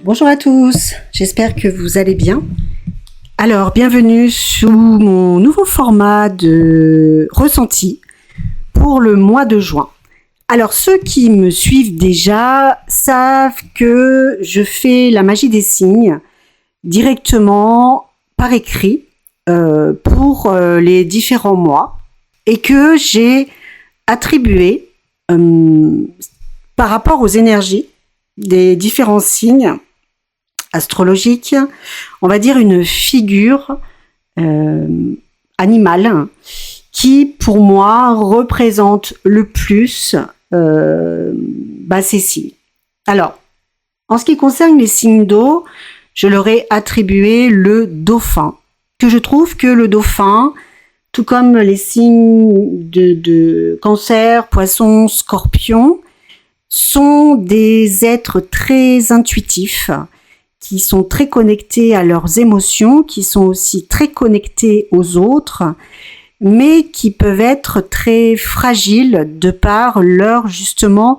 Bonjour à tous, j'espère que vous allez bien. Alors, bienvenue sous mon nouveau format de ressenti pour le mois de juin. Alors, ceux qui me suivent déjà savent que je fais la magie des signes directement par écrit pour les différents mois et que j'ai attribué par rapport aux énergies des différents signes astrologiques, on va dire une figure animale qui, pour moi, représente le plus ces signes. Alors, en ce qui concerne les signes d'eau, je leur ai attribué le dauphin, que je trouve que le dauphin, tout comme les signes de cancer, poisson, scorpion, sont des êtres très intuitifs, qui sont très connectés à leurs émotions, qui sont aussi très connectés aux autres, mais qui peuvent être très fragiles de par leur justement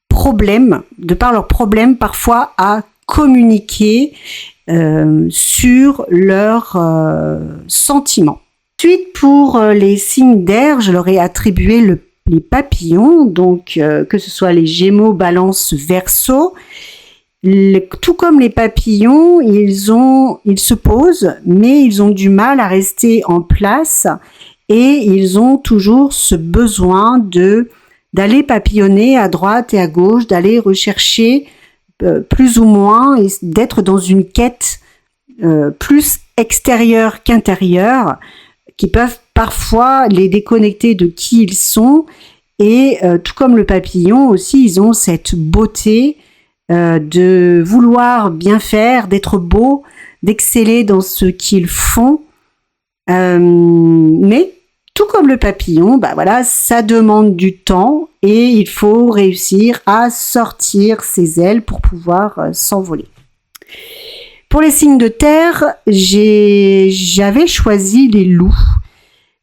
problème, de par leurs problèmes parfois à communiquer sur leurs sentiments. Ensuite, pour les signes d'air, je leur ai attribué les papillons, donc que ce soit les Gémeaux, Balance, Verseau. Tout comme les papillons, ils se posent, mais ils ont du mal à rester en place et ils ont toujours ce besoin d'aller papillonner à droite et à gauche, d'aller rechercher plus ou moins et d'être dans une quête plus extérieure qu'intérieure, qui peuvent parfois les déconnecter de qui ils sont. Et tout comme le papillon aussi, ils ont cette beauté de vouloir bien faire, d'être beau, d'exceller dans ce qu'ils font. Mais tout comme le papillon, ça demande du temps et il faut réussir à sortir ses ailes pour pouvoir s'envoler. Pour les signes de terre, j'avais choisi les loups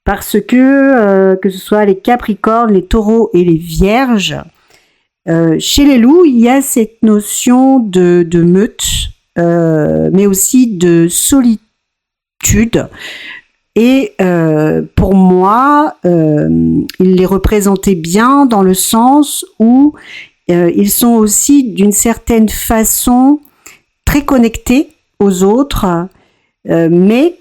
parce que ce soit les capricornes, les taureaux et les vierges, chez les loups, il y a cette notion de meute, mais aussi de solitude. Et pour moi, il les représentait bien dans le sens où ils sont aussi d'une certaine façon très connectés aux autres, mais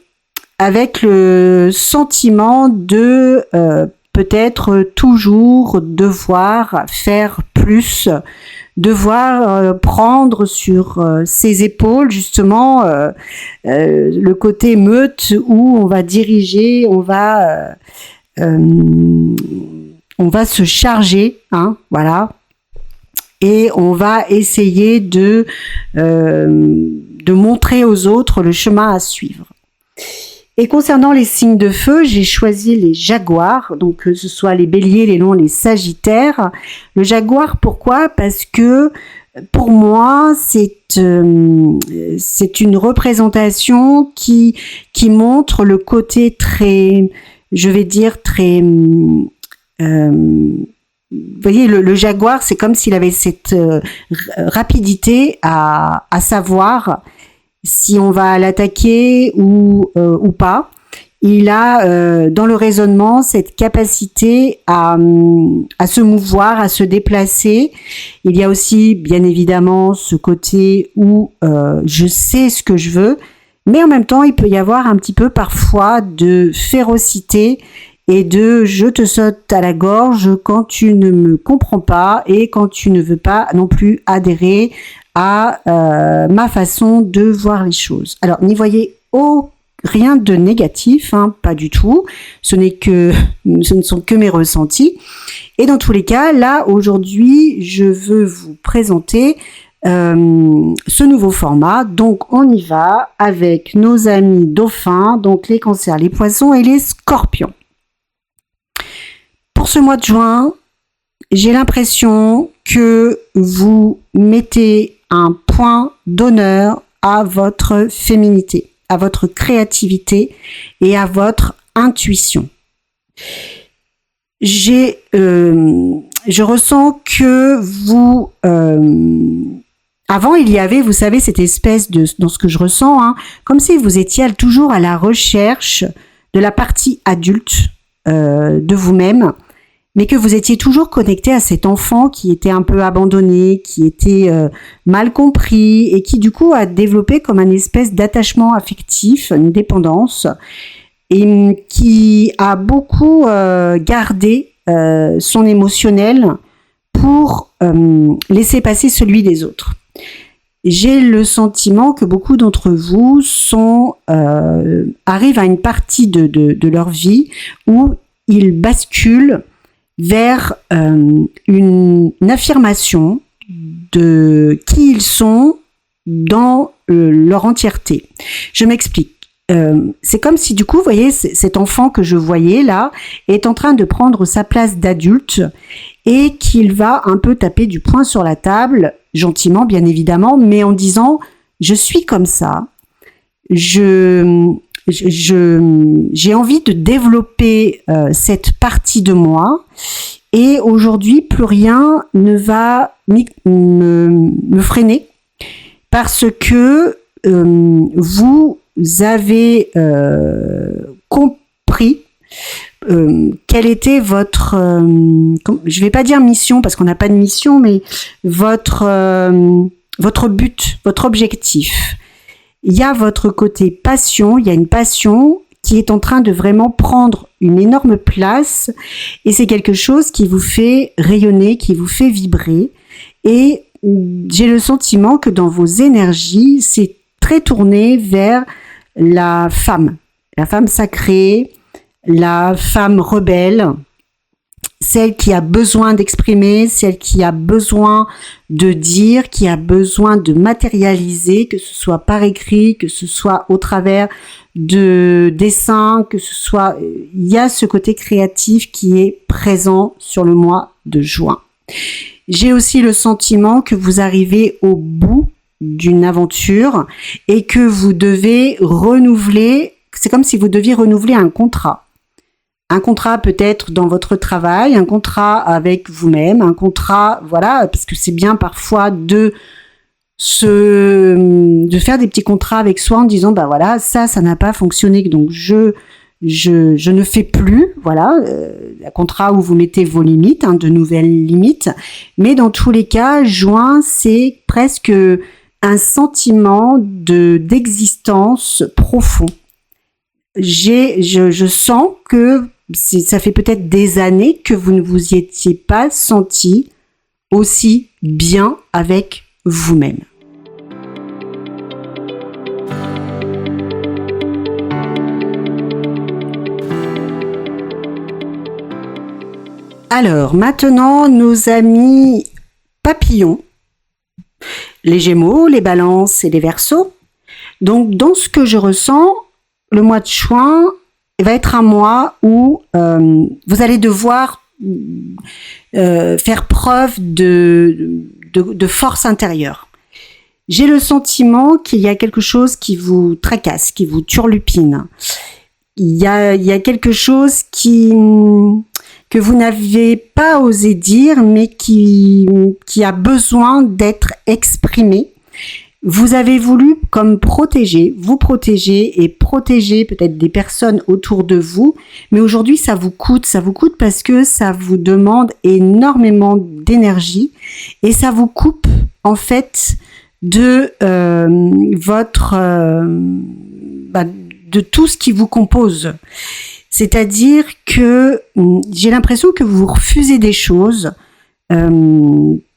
avec le sentiment de peut-être toujours devoir faire plus, devoir prendre sur ses épaules justement le côté meute où on va diriger, on va se charger, voilà, et on va essayer de montrer aux autres le chemin à suivre. Et concernant les signes de feu, j'ai choisi les jaguars, donc que ce soit les béliers, les lions, les sagittaires. Le jaguar, pourquoi ? Parce que pour moi, c'est une représentation qui montre le côté très, je vais dire très, vous voyez, le jaguar, c'est comme s'il avait cette rapidité à savoir si on va l'attaquer ou pas. Il a dans le raisonnement cette capacité à se mouvoir, à se déplacer. Il y a aussi bien évidemment ce côté où je sais ce que je veux, mais en même temps il peut y avoir un petit peu parfois de férocité et de je te saute à la gorge quand tu ne me comprends pas et quand tu ne veux pas non plus adhérer à ma façon de voir les choses. Alors, n'y voyez rien de négatif, pas du tout. Ce ne sont que mes ressentis. Et dans tous les cas, là, aujourd'hui, je veux vous présenter ce nouveau format. Donc, on y va avec nos amis dauphins, donc les cancers, les poissons et les scorpions. Pour ce mois de juin, j'ai l'impression que vous mettez un point d'honneur à votre féminité, à votre créativité et à votre intuition. Je ressens que vous Avant, il y avait, vous savez, cette espèce de, dans ce que je ressens, comme si vous étiez toujours à la recherche de la partie adulte de vous-même, mais que vous étiez toujours connecté à cet enfant qui était un peu abandonné, qui était mal compris et qui du coup a développé comme un espèce d'attachement affectif, une dépendance, et qui a beaucoup gardé son émotionnel pour laisser passer celui des autres. J'ai le sentiment que beaucoup d'entre vous arrivent à une partie de leur vie où ils basculent vers une affirmation de qui ils sont dans leur entièreté. Je m'explique. C'est comme si du coup, vous voyez, cet enfant que je voyais là est en train de prendre sa place d'adulte et qu'il va un peu taper du poing sur la table, gentiment bien évidemment, mais en disant « je suis comme ça, j'ai envie de développer cette partie de moi et aujourd'hui plus rien ne va me freiner parce que vous avez compris quelle était votre, je vais pas dire mission parce qu'on n'a pas de mission, mais votre but, votre objectif. Il y a votre côté passion, il y a une passion qui est en train de vraiment prendre une énorme place et c'est quelque chose qui vous fait rayonner, qui vous fait vibrer et j'ai le sentiment que dans vos énergies, c'est très tourné vers la femme sacrée, la femme rebelle, celle qui a besoin d'exprimer, celle qui a besoin de dire, qui a besoin de matérialiser, que ce soit par écrit, que ce soit au travers de dessins, que ce soit... Il y a ce côté créatif qui est présent sur le mois de juin. J'ai aussi le sentiment que vous arrivez au bout d'une aventure et que vous devez renouveler, c'est comme si vous deviez renouveler un contrat. Un contrat peut-être dans votre travail, un contrat avec vous-même, un contrat, voilà, parce que c'est bien parfois de faire des petits contrats avec soi en disant, bah voilà, ça n'a pas fonctionné, donc je ne fais plus, voilà, un contrat où vous mettez vos limites, de nouvelles limites, mais dans tous les cas, juin, c'est presque un sentiment d'existence profond. Je sens que ça fait peut-être des années que vous ne vous y étiez pas senti aussi bien avec vous-même. Alors, maintenant, nos amis papillons, les Gémeaux, les Balances et les Verseaux. Donc, dans ce que je ressens, le mois de juin va être un mois où vous allez devoir faire preuve de force intérieure. J'ai le sentiment qu'il y a quelque chose qui vous tracasse, qui vous turlupine. Il y a quelque chose que vous n'avez pas osé dire, mais qui a besoin d'être exprimé. Vous avez voulu comme vous protéger et protéger peut-être des personnes autour de vous, mais aujourd'hui ça vous coûte parce que ça vous demande énormément d'énergie et ça vous coupe en fait de de tout ce qui vous compose. C'est-à-dire que j'ai l'impression que vous refusez des choses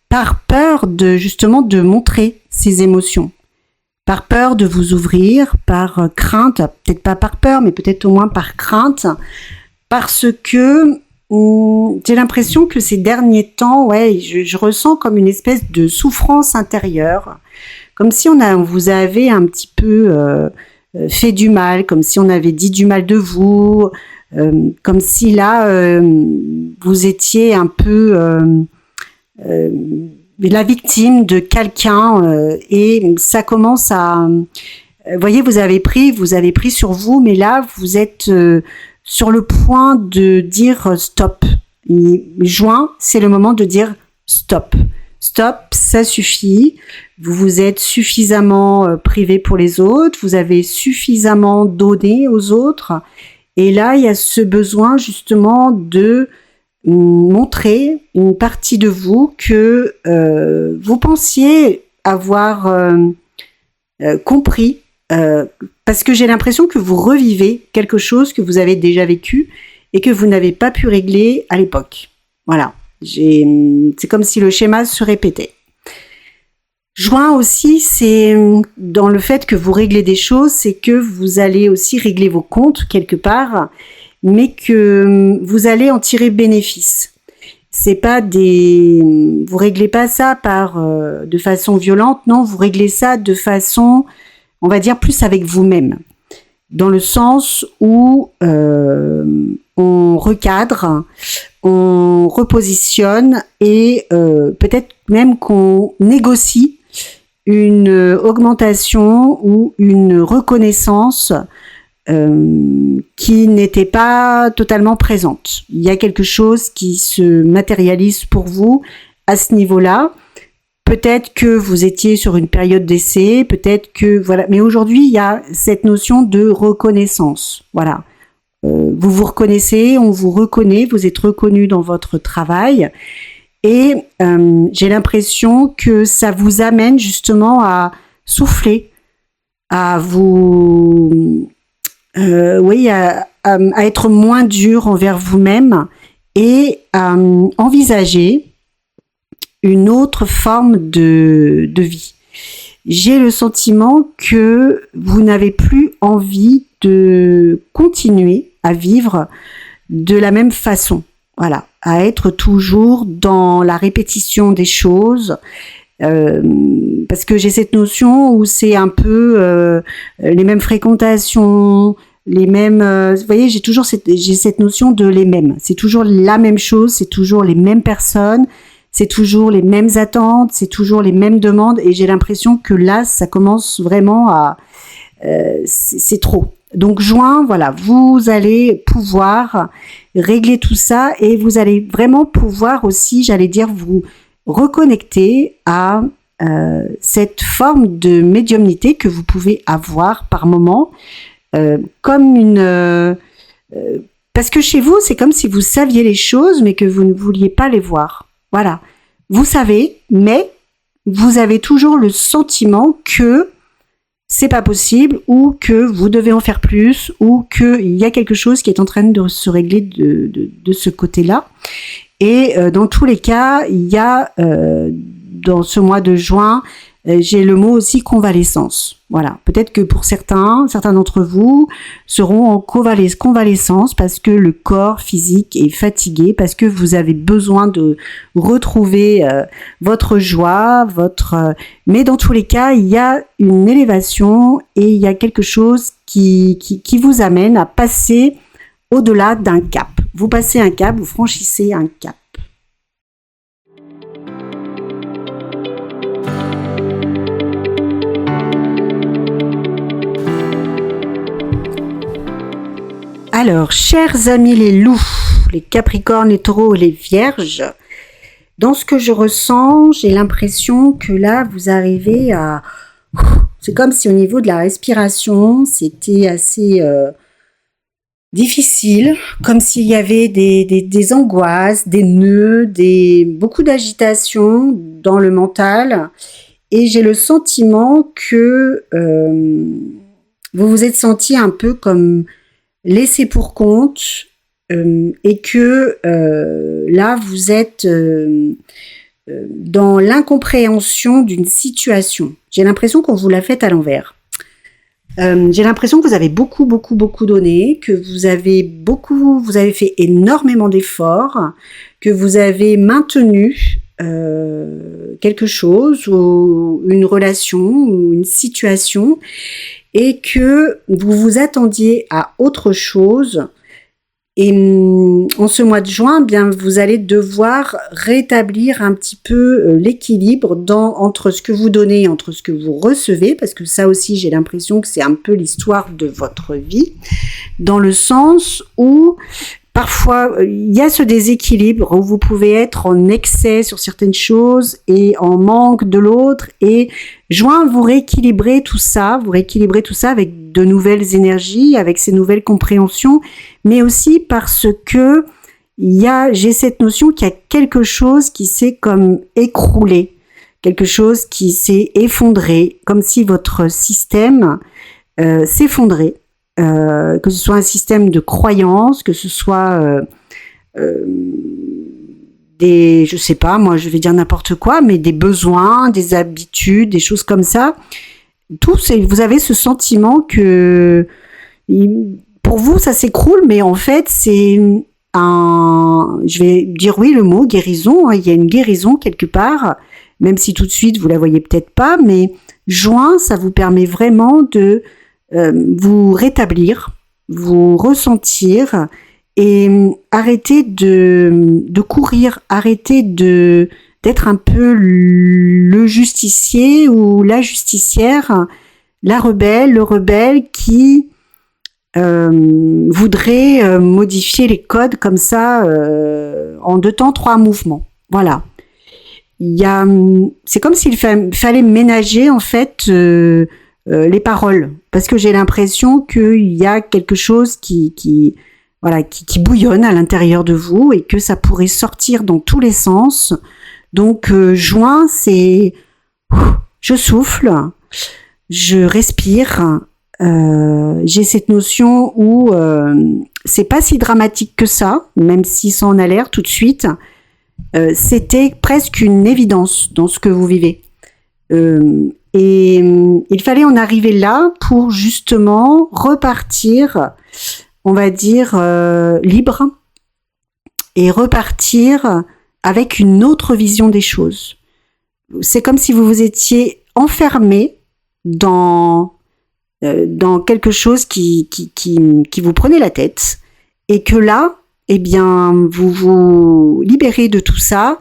par peur de montrer ces émotions, par peur de vous ouvrir, par crainte, peut-être pas par peur, mais peut-être au moins par crainte, parce que j'ai l'impression que ces derniers temps, je ressens comme une espèce de souffrance intérieure, comme si on vous avait un petit peu fait du mal, comme si on avait dit du mal de vous, comme si là vous étiez un peu la victime de quelqu'un et ça commence à... voyez, vous avez pris sur vous, mais là vous êtes sur le point de dire stop. Et juin, c'est le moment de dire stop. stop, ça suffit. Vous vous êtes suffisamment privé pour les autres, vous avez suffisamment donné aux autres. Et là, il y a ce besoin justement de montrer une partie de vous que vous pensiez avoir compris, parce que j'ai l'impression que vous revivez quelque chose que vous avez déjà vécu et que vous n'avez pas pu régler à l'époque. Voilà, c'est comme si le schéma se répétait. Juin aussi, c'est dans le fait que vous réglez des choses, c'est que vous allez aussi régler vos comptes quelque part, mais que vous allez en tirer bénéfice. C'est pas vous réglez pas ça de façon violente, non, vous réglez ça de façon, on va dire, plus avec vous-même, dans le sens où on recadre, on repositionne et peut-être même qu'on négocie une augmentation ou une reconnaissance qui n'était pas totalement présente. Il y a quelque chose qui se matérialise pour vous à ce niveau-là. Peut-être que vous étiez sur une période d'essai, peut-être que voilà. Mais aujourd'hui, il y a cette notion de reconnaissance. Voilà. Vous vous reconnaissez, on vous reconnaît, vous êtes reconnu dans votre travail. Et j'ai l'impression que ça vous amène justement à souffler, à vous, à être moins dur envers vous-même et à envisager une autre forme de vie. J'ai le sentiment que vous n'avez plus envie de continuer à vivre de la même façon. Voilà, à être toujours dans la répétition des choses, parce que j'ai cette notion où c'est un peu les mêmes fréquentations, les mêmes. Vous voyez, j'ai cette notion de les mêmes. C'est toujours la même chose, c'est toujours les mêmes personnes, c'est toujours les mêmes attentes, c'est toujours les mêmes demandes, et j'ai l'impression que là, ça commence vraiment à, c'est trop. Donc juin, voilà, vous allez pouvoir régler tout ça et vous allez vraiment pouvoir aussi, j'allais dire, vous reconnecter à cette forme de médiumnité que vous pouvez avoir par moment, comme une... parce que chez vous, c'est comme si vous saviez les choses, mais que vous ne vouliez pas les voir. Voilà, vous savez, mais vous avez toujours le sentiment que c'est pas possible, ou que vous devez en faire plus, ou qu'il y a quelque chose qui est en train de se régler de ce côté-là. Et dans tous les cas, il y a dans ce mois de juin, j'ai le mot aussi convalescence. Voilà, peut-être que pour certains d'entre vous seront en convalescence parce que le corps physique est fatigué, parce que vous avez besoin de retrouver votre joie, mais dans tous les cas, il y a une élévation et il y a quelque chose qui vous amène à passer au-delà d'un cap. Vous passez un cap, vous franchissez un cap. Alors, chers amis les loups, les capricornes, les taureaux et les vierges, dans ce que je ressens, j'ai l'impression que là, vous arrivez à... C'est comme si au niveau de la respiration, c'était assez difficile, comme s'il y avait des angoisses, des nœuds, beaucoup d'agitation dans le mental. Et j'ai le sentiment que vous vous êtes senti un peu comme... laissé pour compte et que là vous êtes dans l'incompréhension d'une situation. J'ai l'impression qu'on vous l'a faite à l'envers. J'ai l'impression que vous avez beaucoup donné, que vous avez fait énormément d'efforts, que vous avez maintenu quelque chose ou une relation ou une situation, et que vous vous attendiez à autre chose. Et en ce mois de juin, bien, vous allez devoir rétablir un petit peu l'équilibre entre ce que vous donnez et entre ce que vous recevez, parce que ça aussi, j'ai l'impression que c'est un peu l'histoire de votre vie, dans le sens où parfois, il y a ce déséquilibre où vous pouvez être en excès sur certaines choses et en manque de l'autre. Et juin, vous rééquilibrez tout ça avec de nouvelles énergies, avec ces nouvelles compréhensions, mais aussi parce que j'ai cette notion qu'il y a quelque chose qui s'est comme écroulé, quelque chose qui s'est effondré, comme si votre système s'effondrait. Que ce soit un système de croyances, que ce soit je sais pas, moi je vais dire n'importe quoi, mais des besoins, des habitudes, des choses comme ça. Vous avez ce sentiment que pour vous ça s'écroule, mais en fait c'est je vais dire oui le mot guérison, hein, il y a une guérison quelque part, même si tout de suite vous la voyez peut-être pas, mais juin ça vous permet vraiment de vous rétablir, vous ressentir et arrêter de courir, arrêter d'être un peu le justicier ou la justicière, la rebelle, le rebelle qui voudrait modifier les codes comme ça en 2 temps 3 mouvements. Voilà. C'est comme s'il fallait ménager en fait les paroles, parce que j'ai l'impression qu'il y a quelque chose qui bouillonne à l'intérieur de vous et que ça pourrait sortir dans tous les sens. Donc juin, c'est je souffle, je respire, j'ai cette notion où c'est pas si dramatique que ça, même si ça en a l'air tout de suite. C'était presque une évidence dans ce que vous vivez. Et il fallait en arriver là pour justement repartir, on va dire, libre et repartir avec une autre vision des choses. C'est comme si vous vous étiez enfermé dans quelque chose qui vous prenait la tête et que là, eh bien, vous vous libérez de tout ça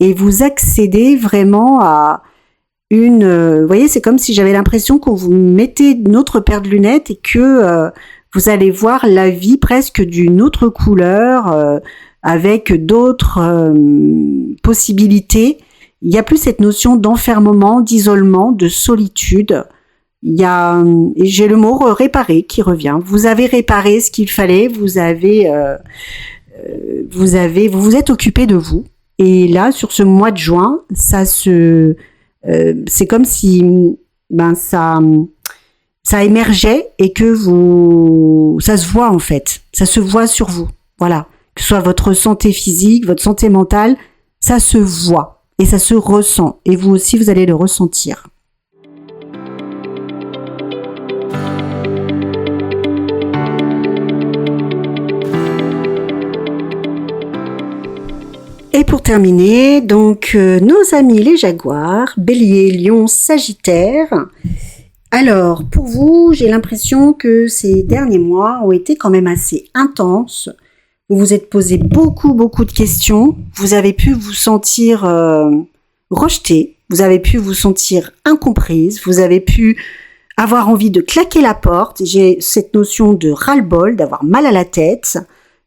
et vous accédez vraiment à vous voyez, c'est comme si j'avais l'impression qu'on vous mettait une autre paire de lunettes et que vous allez voir la vie presque d'une autre couleur, avec d'autres possibilités. Il n'y a plus cette notion d'enfermement, d'isolement, de solitude. Et j'ai le mot réparer qui revient. Vous avez réparé ce qu'il fallait, vous vous êtes occupé de vous. Et là, sur ce mois de juin, c'est comme si ça émergeait et que ça se voit en fait, ça se voit sur vous, voilà, que ce soit votre santé physique, votre santé mentale, ça se voit et ça se ressent et vous aussi vous allez le ressentir. Et pour terminer, donc nos amis les Jaguars, Bélier, Lion, Sagittaire. Alors, pour vous, j'ai l'impression que ces derniers mois ont été quand même assez intenses. Vous vous êtes posé beaucoup de questions. Vous avez pu vous sentir rejeté. Vous avez pu vous sentir incomprise. Vous avez pu avoir envie de claquer la porte. J'ai cette notion de ras-le-bol, d'avoir mal à la tête,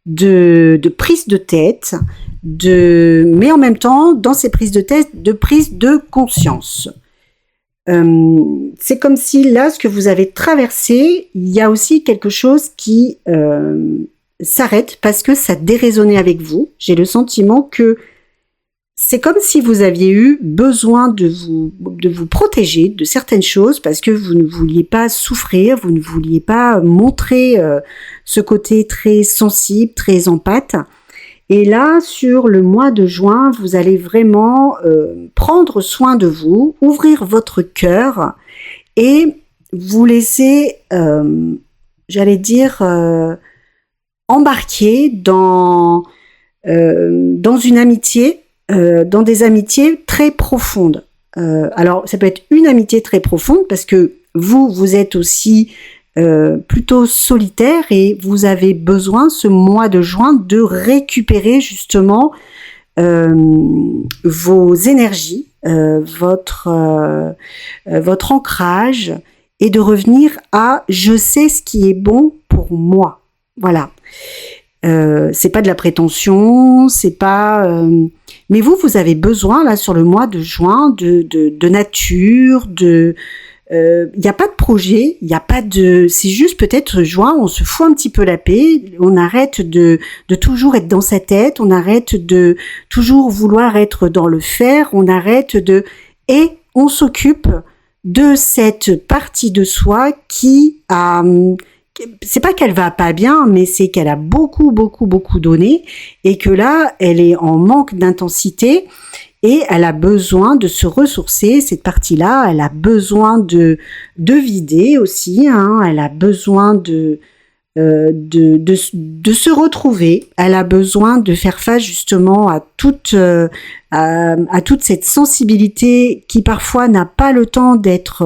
de prise de tête, mais en même temps, dans ces prises de tête, de prise de conscience. C'est comme si là, ce que vous avez traversé, il y a aussi quelque chose qui s'arrête parce que ça dérésonnait avec vous. J'ai le sentiment que c'est comme si vous aviez eu besoin de vous protéger de certaines choses parce que vous ne vouliez pas souffrir, vous ne vouliez pas montrer ce côté très sensible, très empathe. Et là, sur le mois de juin, vous allez vraiment prendre soin de vous, ouvrir votre cœur et vous laisser, j'allais dire, embarquer dans une amitié, dans des amitiés très profondes. Alors, ça peut être une amitié très profonde parce que vous êtes aussi plutôt solitaire et vous avez besoin ce mois de juin de récupérer justement vos énergies, votre ancrage et de revenir à je sais ce qui est bon pour moi. Voilà. C'est pas de la prétention, c'est pas. Mais vous avez besoin là sur le mois de juin de nature, de. Il n'y a pas de projet, il n'y a pas de. C'est juste peut-être juin, on se fout un petit peu la paix, on arrête de toujours être dans sa tête, on arrête de toujours vouloir être dans le faire, on arrête de et on s'occupe de cette partie de soi qui a. C'est pas qu'elle va pas bien, mais c'est qu'elle a beaucoup donné et que là, elle est en manque d'intensité et elle a besoin de se ressourcer. Cette partie-là, elle a besoin de vider aussi. Hein, elle a besoin de se retrouver. Elle a besoin de faire face justement à toute cette sensibilité qui parfois n'a pas le temps d'être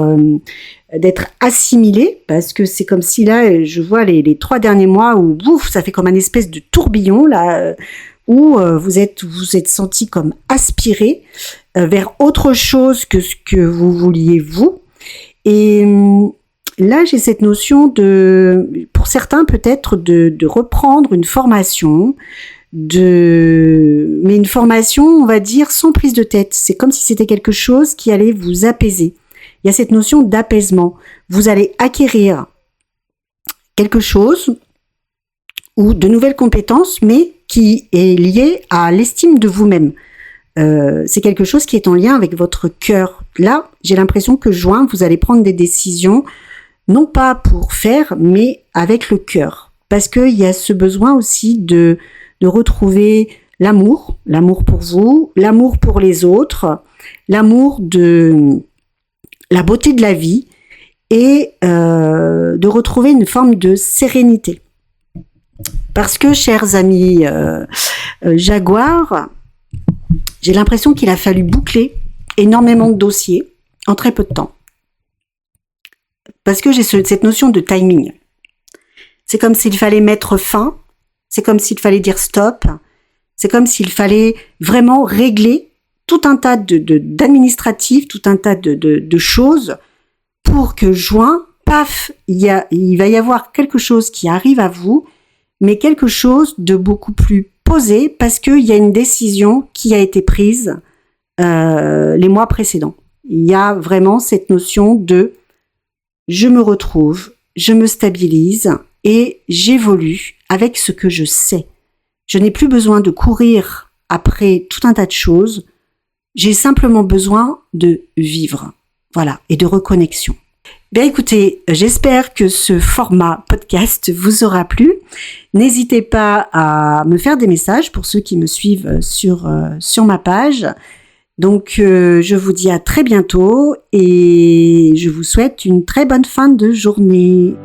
assimilée, parce que c'est comme si là, je vois les 3 derniers mois où ça fait comme un espèce de tourbillon là, où vous êtes senti comme aspiré vers autre chose que ce que vous vouliez vous. Et là, j'ai cette notion pour certains peut-être de reprendre une formation, mais une formation, on va dire, sans prise de tête. C'est comme si c'était quelque chose qui allait vous apaiser. Il y a cette notion d'apaisement. Vous allez acquérir quelque chose ou de nouvelles compétences, mais qui est lié à l'estime de vous-même. C'est quelque chose qui est en lien avec votre cœur. Là, j'ai l'impression que juin, vous allez prendre des décisions, non pas pour faire, mais avec le cœur. Parce qu'il y a ce besoin aussi de retrouver l'amour pour vous, l'amour pour les autres, l'amour de la beauté de la vie et de retrouver une forme de sérénité. Parce que, chers amis Jaguar, j'ai l'impression qu'il a fallu boucler énormément de dossiers en très peu de temps. Parce que j'ai cette notion de timing. C'est comme s'il fallait mettre fin, c'est comme s'il fallait dire stop, c'est comme s'il fallait vraiment régler tout un tas d'administratifs, tout un tas de choses pour que juin, paf, il va y avoir quelque chose qui arrive à vous, mais quelque chose de beaucoup plus posé parce qu'il y a une décision qui a été prise les mois précédents. Il y a vraiment cette notion de je me retrouve, je me stabilise et j'évolue avec ce que je sais. Je n'ai plus besoin de courir après tout un tas de choses. J'ai simplement besoin de vivre, voilà, et de reconnexion. Bien écoutez, j'espère que ce format podcast vous aura plu. N'hésitez pas à me faire des messages pour ceux qui me suivent sur ma page. Donc je vous dis à très bientôt et je vous souhaite une très bonne fin de journée.